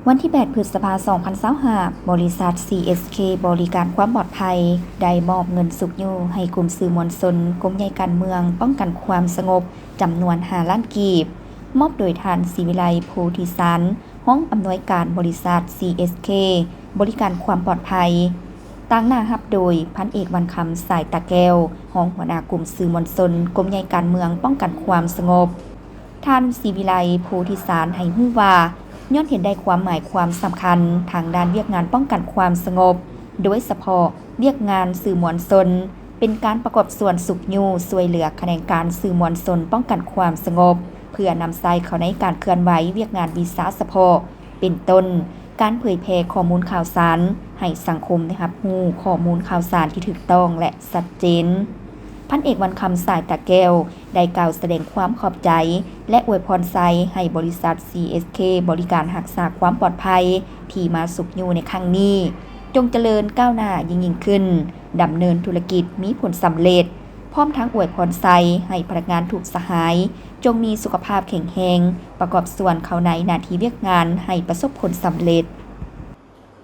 วันที่ 8 พฤษภาคม 2025 บริษัท CSK บริการความปลอดภัยได้มอบเงินสุกยูให้กลุ่มสื่อมวลชนกรมใหญ่การเมืองป้องกันความสงบจำนวน5 ล้านกีบ มอบโดยท่านศิวิไล โพธิสาร ห้องอำนวยการบริษัท CSK บริการความปลอดภัยตั้งหน้ารับโดยพันเอกวันคำสายตะแก้วห้องหัวหน้ากลุ่มสื่อมวลชนกรมใหญ่การเมืองป้องกันความสงบท่านศิวิไล โพธิสารให้ฮู้ว่าย้อนเห็นได้ความหมายความสำคัญทางด้านเวียกงานป้องกันความสงบโดยเฉพาะเวียกงานสื่อมวลชนเป็นการประกอบส่วนสุขยูช่วยเหลือแขนงการสื่อมวลชนป้องกันความสงบเพื่อนำใส่เข้าในการเคลื่อนไหวเวียกงานวิสาเฉพาะเป็นต้นการเผยแพร่ข้อมูลข่าวสารให้สังคมได้รับรู้ข้อมูลข่าวสารที่ถูกต้องและชัดเจนพันเอกวันคำสายตะแก้วได้กล่าวแสดงความขอบใจและอวยพรไซให้บริษัท CSK บริการรักษาความปลอดภัยที่มาสุขอยู่ในครั้งนี้จงเจริญก้าวหน้ายิ่งขึ้นดำเนินธุรกิจมีผลสำเร็จพร้อมทั้งอวยพรไซให้พนักงานถูกสหายจงมีสุขภาพแข็งแรงประกอบส่วนเข้าในหน้าที่เวียกงานให้ประสบผลสำเร็จ